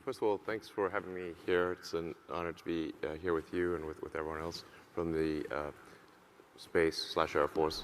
First of all, thanks for having me here. It's an honor to be here with you and with everyone else from the Space/Air Force.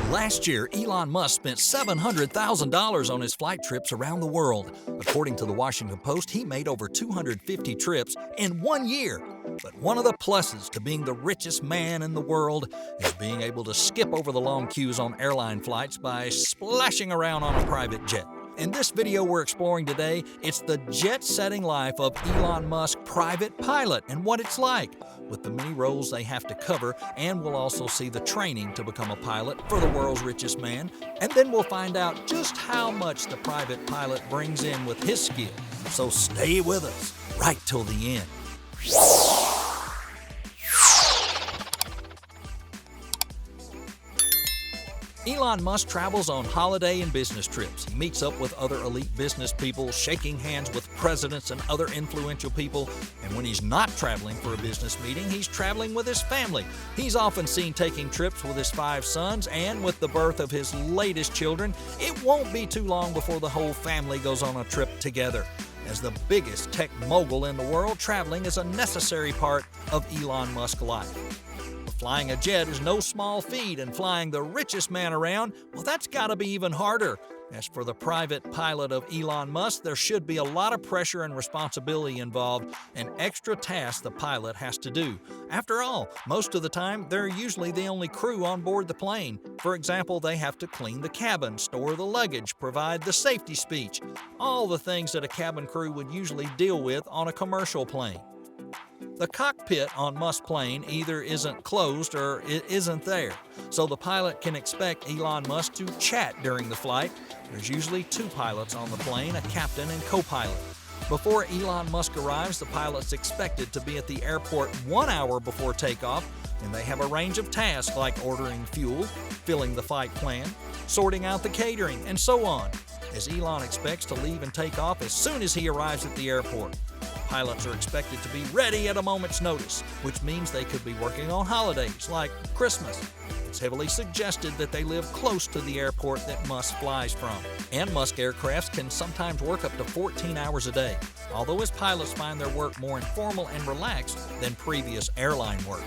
Last year, Elon Musk spent $700,000 on his flight trips around the world. According to the Washington Post, he made over 250 trips in 1 year. But one of the pluses to being the richest man in the world is being able to skip over the long queues on airline flights by splashing around on a private jet. In this video we're exploring today, it's the jet-setting life of Elon Musk private pilot and what it's like, with the many roles they have to cover, and we'll also see the training to become a pilot for the world's richest man, and then we'll find out just how much the private pilot brings in with his skill. So stay with us right till the end. Elon Musk travels on holiday and business trips. He meets up with other elite business people, shaking hands with presidents and other influential people. And when he's not traveling for a business meeting, he's traveling with his family. He's often seen taking trips with his 5 sons, and with the birth of his latest children, it won't be too long before the whole family goes on a trip together. As the biggest tech mogul in the world, traveling is a necessary part of Elon Musk's life. Flying a jet is no small feat, and flying the richest man around, well, that's got to be even harder. As for the private pilot of Elon Musk, there should be a lot of pressure and responsibility involved, and extra tasks the pilot has to do. After all, most of the time, they're usually the only crew on board the plane. For example, they have to clean the cabin, store the luggage, provide the safety speech, all the things that a cabin crew would usually deal with on a commercial plane. The cockpit on Musk's plane either isn't closed or it isn't there, so the pilot can expect Elon Musk to chat during the flight. There's usually 2 pilots on the plane, a captain and co-pilot. Before Elon Musk arrives, the pilot's expected to be at the airport 1 hour before takeoff, and they have a range of tasks like ordering fuel, filling the flight plan, sorting out the catering, and so on, as Elon expects to leave and take off as soon as he arrives at the airport. Pilots are expected to be ready at a moment's notice, which means they could be working on holidays like Christmas. It's heavily suggested that they live close to the airport that Musk flies from. And Musk aircrafts can sometimes work up to 14 hours a day, although his pilots find their work more informal and relaxed than previous airline work.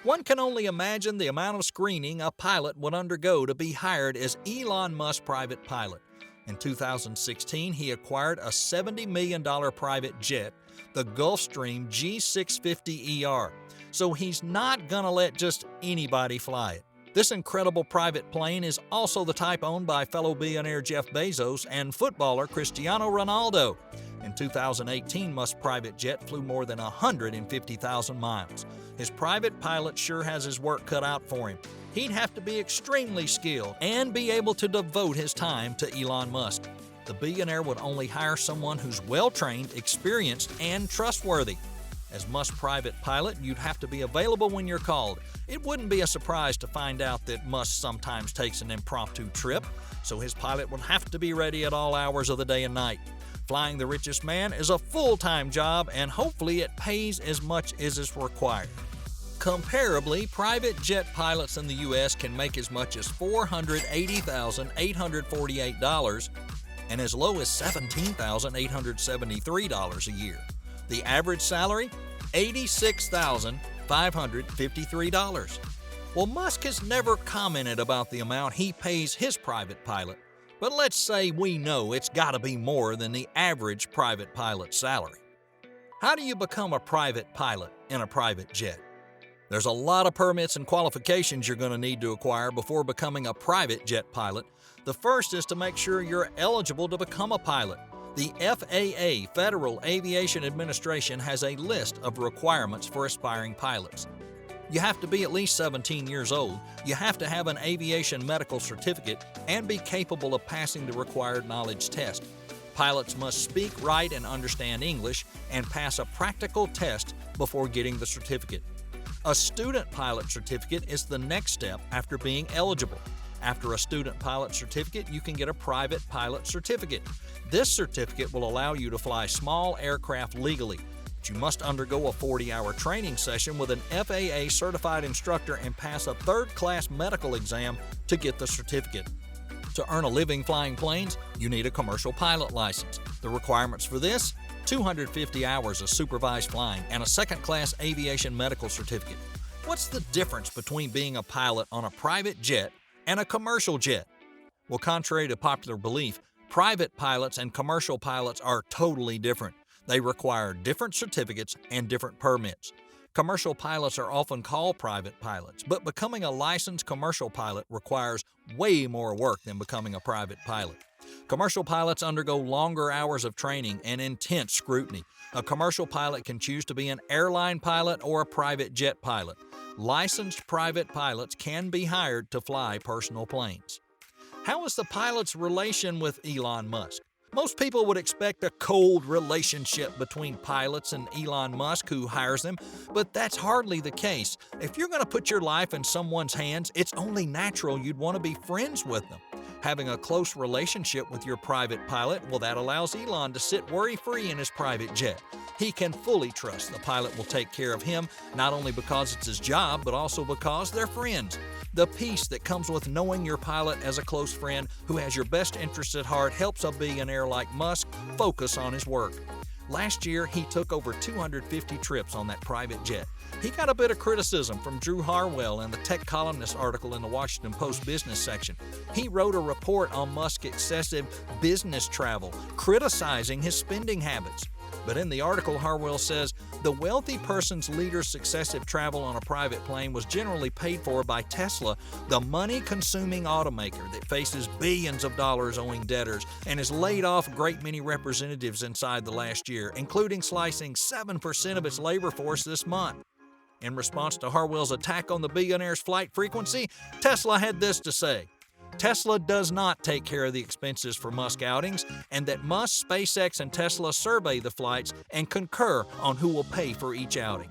One can only imagine the amount of screening a pilot would undergo to be hired as Elon Musk private pilot. In 2016, he acquired a $70 million private jet, the Gulfstream G650ER, so he's not gonna let just anybody fly it. This incredible private plane is also the type owned by fellow billionaire Jeff Bezos and footballer Cristiano Ronaldo. In 2018, Musk's private jet flew more than 150,000 miles. His private pilot sure has his work cut out for him. He'd have to be extremely skilled and be able to devote his time to Elon Musk. The billionaire would only hire someone who's well-trained, experienced, and trustworthy. As Musk's private pilot, you'd have to be available when you're called. It wouldn't be a surprise to find out that Musk sometimes takes an impromptu trip, so his pilot would have to be ready at all hours of the day and night. Flying the richest man is a full-time job, and hopefully it pays as much as is required. Comparably, private jet pilots in the U.S. can make as much as $480,848 and as low as $17,873 a year. The average salary? $86,553. Well, Musk has never commented about the amount he pays his private pilot, but let's say we know it's gotta be more than the average private pilot's salary. How do you become a private pilot in a private jet? There's a lot of permits and qualifications you're going to need to acquire before becoming a private jet pilot. The first is to make sure you're eligible to become a pilot. The FAA, Federal Aviation Administration, has a list of requirements for aspiring pilots. You have to be at least 17 years old, you have to have an aviation medical certificate, and be capable of passing the required knowledge test. Pilots must speak, write, and understand English, and pass a practical test before getting the certificate. A student pilot certificate is the next step after being eligible. After a student pilot certificate, you can get a private pilot certificate. This certificate will allow you to fly small aircraft legally. But you must undergo a 40-hour training session with an FAA certified instructor and pass a third-class medical exam to get the certificate. To earn a living flying planes, you need a commercial pilot license. The requirements for this: 250 hours of supervised flying and a second-class aviation medical certificate. What's the difference between being a pilot on a private jet and a commercial jet? Well, contrary to popular belief, private pilots and commercial pilots are totally different. They require different certificates and different permits. Commercial pilots are often called private pilots, but becoming a licensed commercial pilot requires way more work than becoming a private pilot. Commercial pilots undergo longer hours of training and intense scrutiny. A commercial pilot can choose to be an airline pilot or a private jet pilot. Licensed private pilots can be hired to fly personal planes. How is the pilot's relation with Elon Musk? Most people would expect a cold relationship between pilots and Elon Musk, who hires them, but that's hardly the case. If you're going to put your life in someone's hands, it's only natural you'd want to be friends with them. Having a close relationship with your private pilot, well, that allows Elon to sit worry-free in his private jet. He can fully trust the pilot will take care of him, not only because it's his job, but also because they're friends. The peace that comes with knowing your pilot as a close friend who has your best interests at heart helps a billionaire like Musk focus on his work. Last year, he took over 250 trips on that private jet. He got a bit of criticism from Drew Harwell in the Tech Columnist article in the Washington Post business section. He wrote a report on Musk's excessive business travel, criticizing his spending habits. But in the article, Harwell says, the wealthy person's leader's successive travel on a private plane was generally paid for by Tesla, the money-consuming automaker that faces billions of dollars owing debtors and has laid off a great many representatives inside the last year, including slicing 7% of its labor force this month. In response to Harwell's attack on the billionaire's flight frequency, Tesla had this to say: Tesla does not take care of the expenses for Musk outings, and that Musk, SpaceX, and Tesla survey the flights and concur on who will pay for each outing.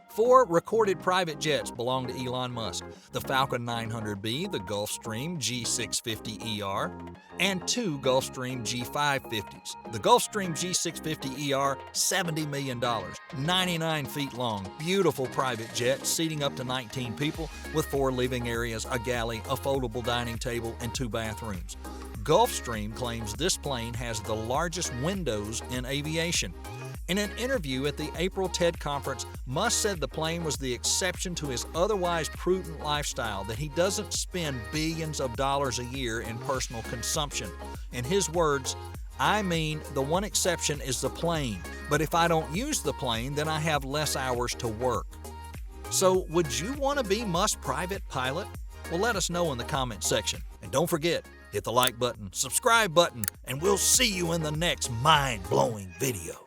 4 recorded private jets belong to Elon Musk: the Falcon 900B, the Gulfstream G650ER, and 2 Gulfstream G550s. The Gulfstream G650ER, $70 million, 99 feet long, beautiful private jet, seating up to 19 people with 4 living areas, a galley, a foldable dining table, and 2 bathrooms. Gulfstream claims this plane has the largest windows in aviation. In an interview at the April TED conference, Musk said the plane was the exception to his otherwise prudent lifestyle, that he doesn't spend billions of dollars a year in personal consumption. In his words, "I mean, the one exception is the plane, but if I don't use the plane, then I have less hours to work." So, would you want to be Musk's private pilot? Well, let us know in the comments section. And don't forget, hit the like button, subscribe button, and we'll see you in the next mind-blowing video.